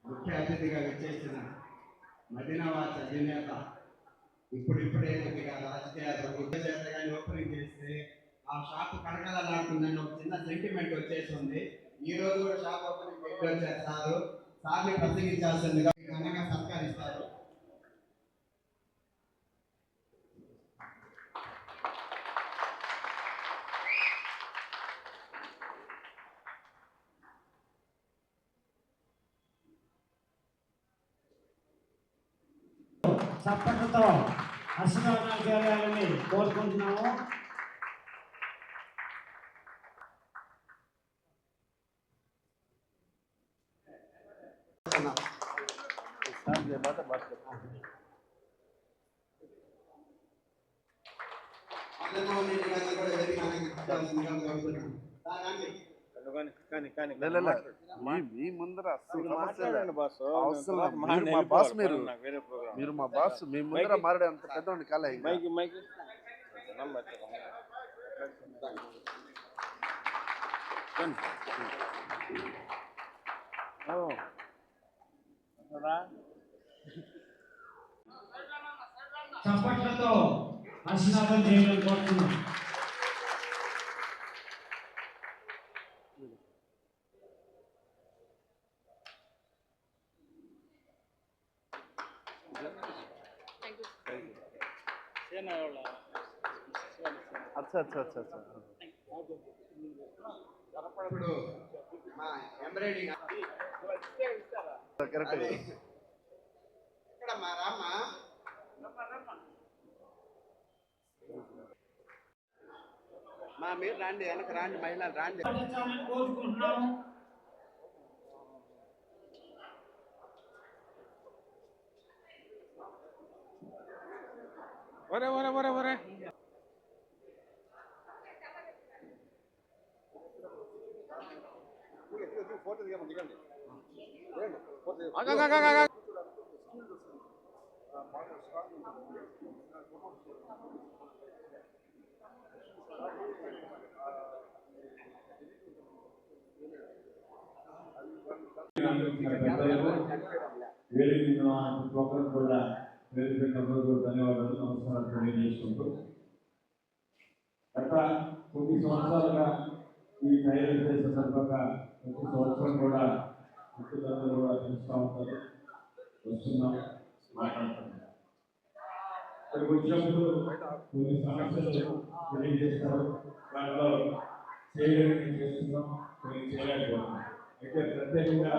ముఖ్య అతిథిగా విచ్చేసిన మదీనావాచ్ అధినేత ఇప్పుడిప్పుడే కొద్దిగా రాజకీయాలు ఓపెనింగ్ చేస్తే ఆ షాప్ కడకలలాడుతుందని ఒక చిన్న సెంటిమెంట్ వచ్చేసింది. ఈ రోజు కూడా షాప్ ఓపెనింగ్ చేస్తారు. సార్ని ప్రసంగించాల్సిందిగా ఘనంగా సత్కరిస్తారు. చప్పట్లతో ఆశీర్వాదాలు చేయాలని కోరుకుంటున్నాము. మీ ముందర మీరు మా బాస్ మీ ముందర మారడే అంత పెద్ద కాలే చప్పట్లతో ఆశీర్వాదం చేయాలని కోరుతున్నాం. अच्छा अच्छा अच्छा अच्छा ఇప్పుడు మా ఎంబ్రాయిడింగ్ కరెక్ట్ ఇక్కడ మా రామ్మ మా మీరు రాండి, వెనక రాండి, మహిళలు రాండి. కోరుకుంటున్నాము. ఒరే ఒరే ఒరే ఒరే కూడా ధన్యవాదాలు నమస్కారాలు తెలియజేసుకుంటూ గత కొన్ని సంవత్సరాలుగా ఈ తయారు చేసే సందర్భంగా ప్రతి సంవత్సరం కూడా మిత్రులందరూ కూడా తెలుస్తూ ఉంటారు, వస్తున్నాం, మాట్లాడుతున్నాం. ఇక్కడికి వచ్చినప్పుడు కొన్ని సమస్యలు తెలియజేస్తారు, దాంట్లో చేయగలిగి చేస్తున్నాం, కొన్ని చేయలేకపోతున్నాం. అయితే ప్రత్యేకంగా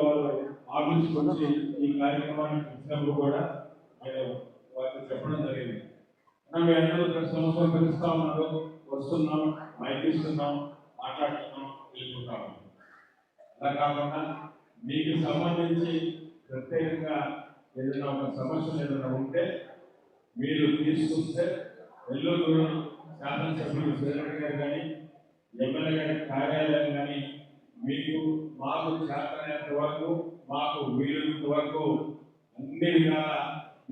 వారు ఆఫీస్కి వచ్చి ఈ కార్యక్రమానికి వచ్చినప్పుడు కూడా నేను వారికి చెప్పడం జరిగింది. మేము అందరూ ప్రతి సంవత్సరం పిలుస్తూ ఉన్నారు, వస్తున్నాం, మైక్ ఇస్తున్నాం, మాట్లాడుతున్నాం, వెళ్ళిపోతాం. అలా కాకుండా మీకు సంబంధించి ప్రత్యేకంగా ఏదైనా ఒక సమస్యలు ఏదైనా ఉంటే మీరు తీసుకొస్తే నెల్లూరు శాసనసభ్యులు శ్రీరెడ్డి గారు కానీ ఎమ్మెల్యే గారి కార్యాలయం కానీ మీకు మాకు చేతనైనంత వరకు మాకు వీలున్నంత వరకు అన్ని విధాలా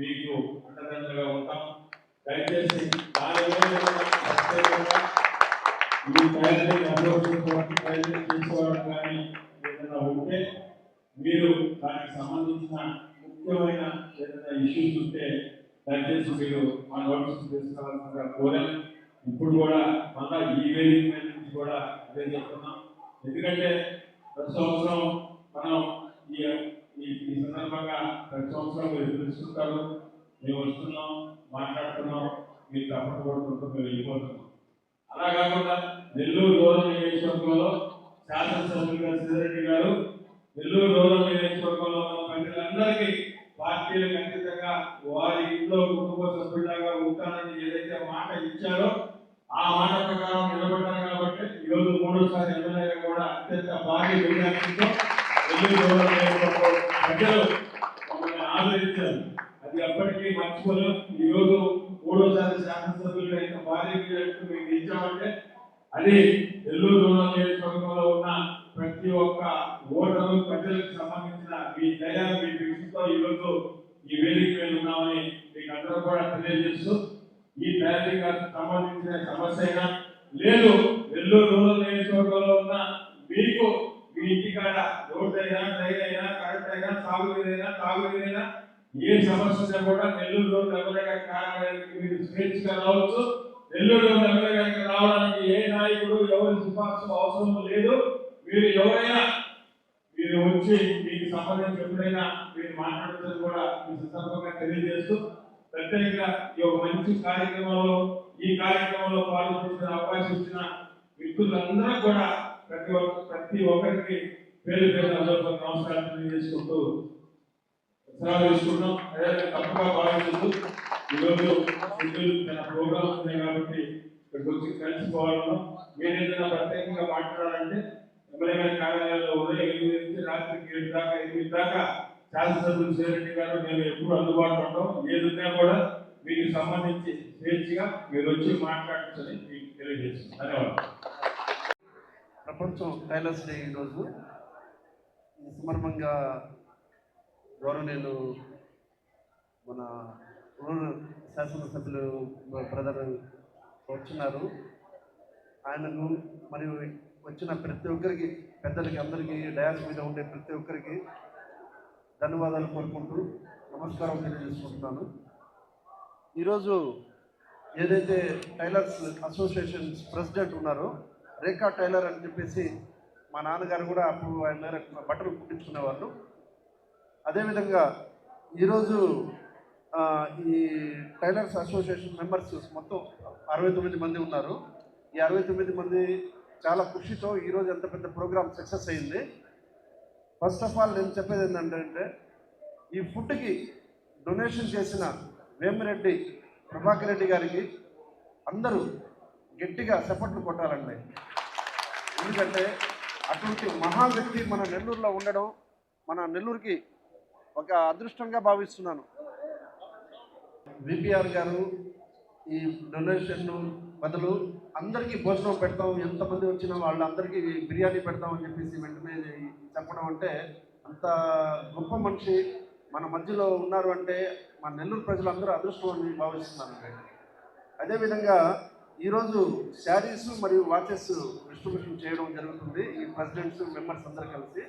మీకు అండదండగా ఉంటాం. దయచేసి మీ తయారీ తయారీ చేసుకోవడం కానీ ఏదైనా ఉంటే మీరు దానికి సంబంధించిన ముఖ్యమైన ఏదైనా ఇష్యూస్ ఉంటే దయచేసి మీరు మా నోటీస్ తీసుకోవాల్సిందిగా కోరాను. ఇప్పుడు కూడా మళ్ళా ఈ వేదిక నుంచి కూడా అదే చెప్తున్నాం. ఎందుకంటే ప్రతి సంవత్సరం మనం ఈ సందర్భంగా ప్రతి సంవత్సరం మీరు తెలుసుకుంటారు, మేము వస్తున్నాం, మాట్లాడుతున్నాం, మీరు తప్పట్టు కొడుతుంటూ మేము వెళ్ళిపోతున్నాం. అలా కాకుండా నెల్లూరు రూరల్ నియోజకవర్గంలో శాసనసభ్యులుగా శ్రీరెడ్డి గారు నెల్లూరు రూరల్ నియోజకవర్గంలో ఉన్న ప్రజలందరికీ పార్టీలకు అతీతంగా వారి ఇంట్లో కుటుంబ సభ్యులాగా ఉంటానని ఏదైతే మాట ఇచ్చారో ఆ మాట ప్రకారం నిలబడ్డారు. కాబట్టి ఈరోజు మూడోసారి ఎమ్మెల్యేగా కూడా అత్యంత భారీ విజయాలతో ప్రజలు మమ్మల్ని ఆదరించారు. అది అప్పటికీ మర్చిపోలేం. ఈరోజు మూడోసారి శాసనసభ్యులుగా ఇంత భారీ విజయాలకు మీకు ఇచ్చామంటే అది నెల్లూరు రూరల్ నియోజకవర్గంలో ఉన్న ప్రతి ఒక్క ఓటరు ప్రజలకు సంబంధించిన మీ దయ మీ దృష్టితో ఈరోజు ఈ వేదిక మీద ఉన్నామని మీకు అందరూ కూడా తెలియజేస్తూ ఈ తయారీకి సంబంధించిన సమస్య అయినా లేదు నెల్లూరు రూరల్ నియోజకవర్గంలో ఉన్న మీకు మీ ఇంటికాడ రోడ్డు అయినా రైలు అయినా సాగునీరైనా తాగునీరైనా ఏ సమస్య కూడా నెల్లూరులో ఎమ్మెల్యేగా కారణానికి మీరు స్వేచ్ఛగా రావచ్చు. నెల్లూరులో ఎమ్మెల్యేగా రావడానికి ఏ నాయకుడు ఎవరి సిఫార్సు అవసరం లేదు. మీరు ఎవరైనా మీరు వచ్చి మీకు సంబంధించి ఎప్పుడైనా మీరు మాట్లాడుతుంది కూడా మీ సందర్భంగా తెలియజేస్తూ ప్రత్యేకంగా ఈ ఒక మంచి కార్యక్రమంలో ఈ కార్యక్రమంలో పాల్గొనే అవకాశం ఇచ్చిన వ్యక్తులందరూ కూడా ప్రతి ఒక్కరికి పేరు పేరు అందరితో నమస్కారం తెలియజేసుకుంటూ సెలవు తీసుకుంటాం. అదే తప్పుగా భావించదు. ఈరోజు తన ప్రోగ్రామ్స్ ఉన్నాయి కాబట్టి ఇక్కడికి వచ్చి కలిసిపోవాలను. మీరు ఏదైనా ప్రత్యేకంగా మాట్లాడాలంటే ఎమ్మెల్యే గారి కార్యాలయంలో ఉదయం 8 నుంచి రాత్రికి 7 దాకా 8 దాకా శాసనసభ్యులు శ్రీరెడ్డి గారు నేను ఎప్పుడు అందుబాటులో ఉంటాం. ఏదున్నా కూడా మీకు సంబంధించి స్వేచ్ఛగా మీరు వచ్చి మాట్లాడించని మీకు తెలియజేస్తున్నాను. ధన్యవాదాలు. ప్రపంచం టైలర్స్ డే ఈరోజు. ఈ సందర్భంగా గౌరవనీయులు మన రూరల్ శాసనసభ్యులు బ్రదర్ వచ్చినారు. ఆయనకు మరియు వచ్చిన ప్రతి ఒక్కరికి పెద్దలకి అందరికీ డయాస్ మీద ఉండే ప్రతి ఒక్కరికి ధన్యవాదాలు కోరుకుంటూ నమస్కారం తెలియజేసుకుంటున్నాను. ఈరోజు ఏదైతే టైలర్స్ అసోసియేషన్ ప్రెసిడెంట్ ఉన్నారో రేఖా టైలర్ అని చెప్పేసి మా నాన్నగారు కూడా అప్పుడు ఆయన దగ్గర బట్టలు కుట్టించుకునేవాళ్ళు. అదేవిధంగా ఈరోజు ఈ టైలర్స్ అసోసియేషన్ మెంబర్స్ మొత్తం 69 మంది ఉన్నారు. ఈ 69 మంది చాలా కృషితో ఈరోజు ఎంత పెద్ద ప్రోగ్రామ్ సక్సెస్ అయింది. ఫస్ట్ ఆఫ్ ఆల్ నేను చెప్పేది ఏంటంటే ఈ ఫుడ్కి డొనేషన్ చేసిన వేమిరెడ్డి ప్రభాకర్ రెడ్డి గారికి అందరూ గట్టిగా సపోర్ట్లు కొట్టాలండి. ఎందుకంటే అటువంటి మహా వ్యక్తి మన నెల్లూరులో ఉండడం మన నెల్లూరుకి ఒక అదృష్టంగా భావిస్తున్నాను. విపిఆర్ గారు ఈ డొనేషన్ బదులు అందరికీ భోజనం పెడతాం, ఎంతమంది వచ్చినా వాళ్ళందరికీ బిర్యానీ పెడతామని చెప్పేసి వెంటనే చెప్పడం అంటే అంత గొప్ప మనిషి మన మధ్యలో ఉన్నారు అంటే మన నెల్లూరు ప్రజలందరూ అదృష్టం అని భావిస్తున్నాను. అదేవిధంగా ఈరోజు శారీస్ మరియు వాచెస్ డిస్ట్రిబ్యూషన్ చేయడం జరుగుతుంది. ఈ ప్రెసిడెంట్స్ మెంబర్స్ అందరూ కలిసి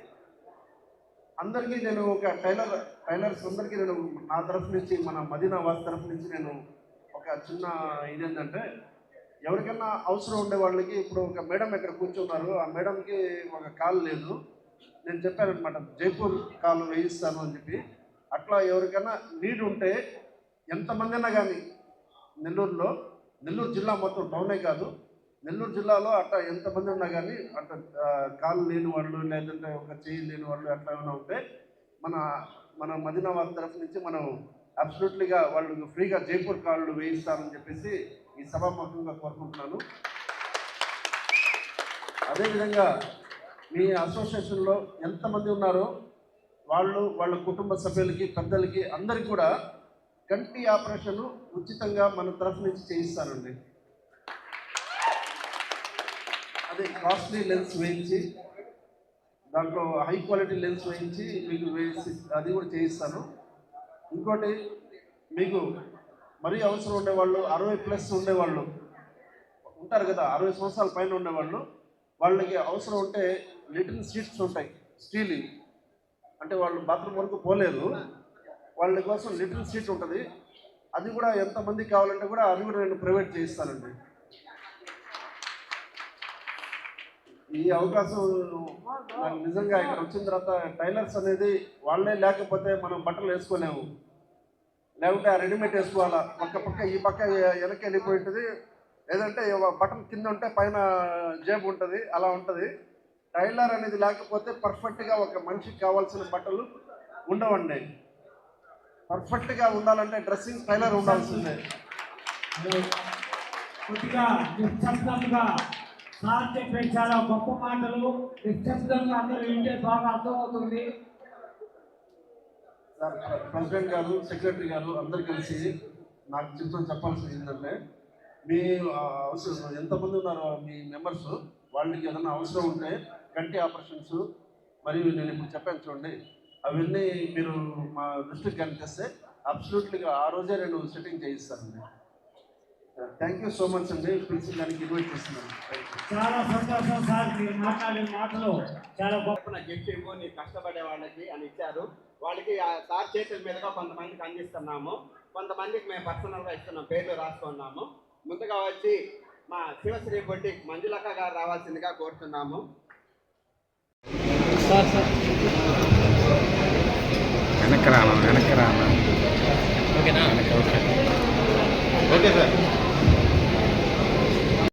అందరికీ నేను ఒక టైలర్స్ అందరికీ నేను నా తరఫు నుంచి మన మదీనా వాస్ తరఫు నుంచి నేను ఒక చిన్న ఇదేంటంటే ఎవరికైనా అవసరం ఉండే వాళ్ళకి ఇప్పుడు ఒక మేడం ఇక్కడ కూర్చున్నారు. ఆ మేడంకి ఒక కాల్ లేదు. నేను చెప్పానమాట జైపూర్ కాల్ వేయిస్తాను అని చెప్పి. అట్లా ఎవరికైనా నీడ్ ఉంటే ఎంతమంది అయినా కానీ నెల్లూరు జిల్లా మొత్తం టౌనే కాదు నెల్లూరు జిల్లాలో అట్లా ఎంతమంది ఉన్నా కానీ అట్లా కాళ్ళు లేని వాళ్ళు లేదంటే ఒక చెయ్యి లేని వాళ్ళు అట్లా ఏమైనా ఉంటే మన మదీనాబాద్ తరఫు నుంచి మనం అబ్సల్యూట్లీగా వాళ్ళు ఫ్రీగా జైపూర్ కాళ్ళు వేయిస్తారని చెప్పేసి ఈ సభాముఖంగా కోరుకుంటున్నాను. అదేవిధంగా మీ అసోసియేషన్లో ఎంతమంది ఉన్నారో వాళ్ళ కుటుంబ సభ్యులకి పెద్దలకి అందరికీ కూడా కంటి ఆపరేషన్ ఉచితంగా మన తరఫు నుంచి చేయిస్తారండి. అదే కాస్ట్లీ లెన్స్ వేయించి దాంట్లో హై క్వాలిటీ లెన్స్ వేయించి మీకు వేసి అది కూడా చేయిస్తాను. ఇంకోటి మీకు మరీ అవసరం ఉండేవాళ్ళు 60+ ఉండేవాళ్ళు ఉంటారు కదా, 60 సంవత్సరాల పైన ఉండేవాళ్ళు వాళ్ళకి అవసరం ఉంటే లిటిల్ సీట్స్ ఉంటాయి స్టీల్, అంటే వాళ్ళు బాత్రూమ్ వరకు పోలేరు, వాళ్ళ కోసం లిటిల్ సీట్ ఉంటుంది. అది కూడా ఎంతమంది కావాలంటే కూడా అది కూడా నేను ప్రొవైడ్ చేయిస్తానండి. ఈ అవకాశం నాకు నిజంగా ఇక్కడ వచ్చిన తర్వాత టైలర్స్ అనేది వాళ్ళే లేకపోతే మనం బట్టలు వేసుకోలేము, లేకుంటే ఆ రెడీమేడ్ వేసుకోవాలా, పక్క ఈ పక్క వెనక్కి వెళ్ళిపోయింటుంది, లేదంటే బటన్ కింద ఉంటే పైన జేబు ఉంటుంది, అలా ఉంటుంది. టైలర్ అనేది లేకపోతే పర్ఫెక్ట్గా ఒక మనిషికి కావాల్సిన బట్టలు ఉండవండి. పర్ఫెక్ట్గా ఉండాలంటే డ్రెస్సింగ్ టైలర్ ఉండాల్సిందే. కొద్దిగా నిశ్శబ్దంగా సార్ చెప్పే చాలా గొప్ప మాటలు నిశ్శబ్దంగా అందరూ వింటే బాగా అర్థమవుతుంది. సార్ ప్రెసిడెంట్ గారు సెక్రటరీ గారు అందరు కలిసి నాకు చెప్పాల్సింది ఏంటంటే మీ అవసరం ఎంతమంది ఉన్నారో మీ మెంబర్స్ వాళ్ళకి ఏదైనా అవసరం ఉంటే కంటి ఆపరేషన్స్ మరియు నేను ఇప్పుడు చెప్పాను చూడండి, అవన్నీ మీరు మా దృష్టికి కనిపిస్తే అబ్సల్యూట్లీగా ఆ రోజే నేను సెట్టింగ్ చేయిస్తానండి. థ్యాంక్ యూ సో మచ్ అండి, పిలిచి దానికి ఇన్వైట్ చేస్తున్నాను. Thank you. చాలా సంతోషం సార్, మీరు మాట్లాడిన మాటలు చాలా గొప్ప. గిఫ్ట్ ఇవ్వు నీ కష్టపడే వాళ్ళకి అని ఇచ్చారు. వాళ్ళకి ఆ సార్ చేతుల మీదుగా కొంతమందికి అందిస్తున్నాము, కొంతమందికి మేము పర్సనల్గా ఇస్తున్నాం, పేర్లు రాసుకున్నాము. ముందుగా వచ్చి మా శివశ్రీ బొట్టిక్ మంజులక్క గారు రావాల్సిందిగా కోరుతున్నాము. వెనక్కి రానా ఓకేనా? Okay sir.